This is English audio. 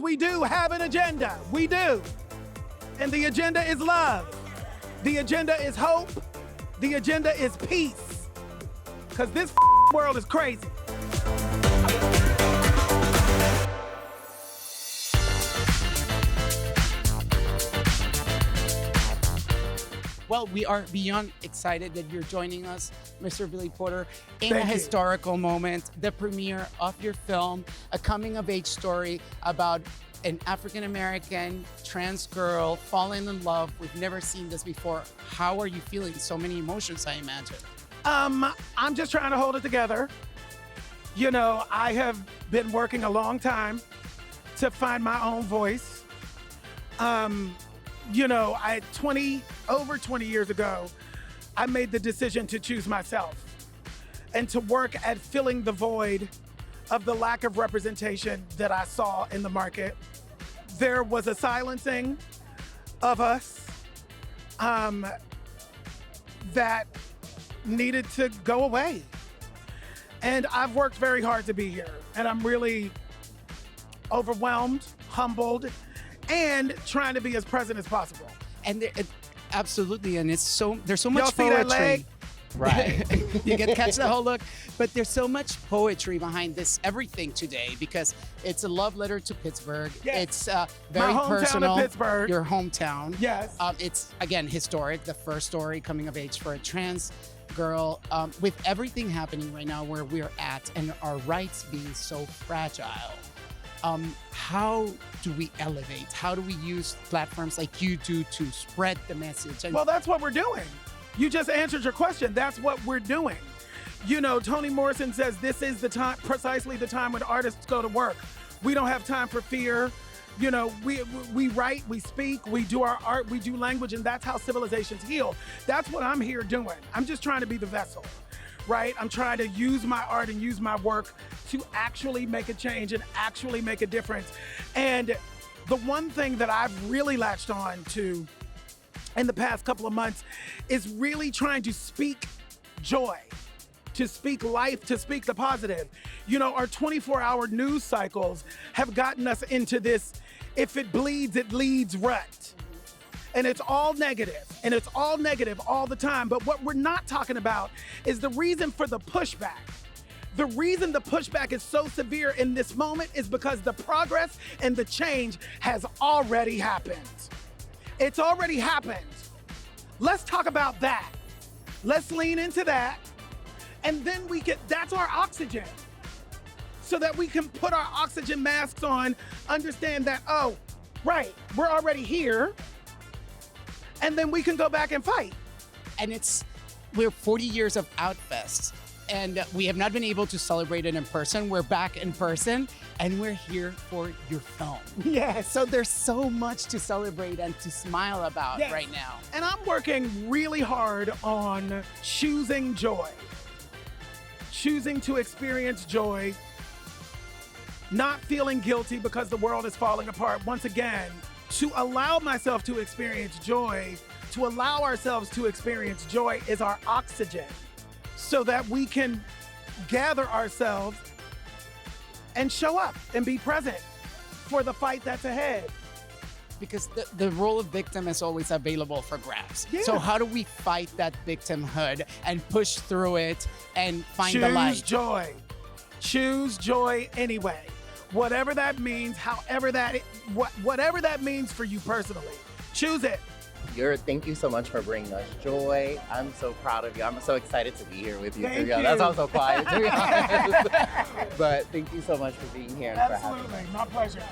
We do have an agenda. We do. And the agenda is love. The agenda is hope. The agenda is peace. Because this world is crazy. Well, we are beyond excited that you're joining us, Mr. Billy Porter, in Thank a you. historical moment, the premiere of your film, a coming-of-age story about an African-American trans girl falling in love. We've never seen this before. How are you feeling? So many emotions, I imagine. I'm just trying to hold it together. You know, I have been working a long time to find my own voice. You know, over 20 years ago, I made the decision to choose myself and to work at filling the void of the lack of representation that I saw in the market. There was a silencing of us that needed to go away. And I've worked very hard to be here, and I'm really overwhelmed, humbled, and trying to be as present as possible. And absolutely, and there's so much Y'all see poetry. that leg? Right. You can catch the whole look. But there's so much poetry behind this everything today because it's a love letter to Pittsburgh. Yes. It's very My hometown personal. of Pittsburgh. Your hometown. Yes. It's, again, historic. The first story coming of age for a trans girl. With everything happening right now where we're at and our rights being so fragile, how do we elevate? How do we use platforms like you do to spread the message? And Well, that's what we're doing. You just answered your question. That's what we're doing. You know, Toni Morrison says this is the time, precisely the time when artists go to work. We don't have time for fear. You know, we write, we speak, we do our art, we do language, and that's how civilizations heal. That's what I'm here doing. I'm just trying to be the vessel, right? I'm trying to use my art and use my work to actually make a change and actually make a difference. And the one thing that I've really latched on to in the past couple of months is really trying to speak joy, to speak life, to speak the positive. You know, our 24-hour news cycles have gotten us into this, if it bleeds, it leads rut. And it's all negative, and it's all negative all the time. But what we're not talking about is the reason for the pushback. The reason the pushback is so severe in this moment is because the progress and the change has already happened. It's already happened. Let's talk about that. Let's lean into that. And then that's our oxygen. So that we can put our oxygen masks on, understand that, oh, right, we're already here. And then we can go back and fight. And we're 40 years of Outfest, and we have not been able to celebrate it in person. We're back in person, and we're here for your film. Yes. So there's so much to celebrate and to smile about Yes. right now. And I'm working really hard on choosing joy. Choosing to experience joy. Not feeling guilty because the world is falling apart. Once again, to allow myself to experience joy, to allow ourselves to experience joy is our oxygen so that we can gather ourselves and show up and be present for the fight that's ahead. Because the role of victim is always available for grabs. Yeah. So how do we fight that victimhood and push through it and find the light? Choose joy. Choose joy anyway. Whatever that means, whatever that means for you personally, choose it. Thank you so much for bringing us joy. I'm so proud of you. I'm so excited to be here with you. Thank That's you. why I'm so quiet, to be honest. But thank you so much for being here and for having me. Absolutely, my pleasure.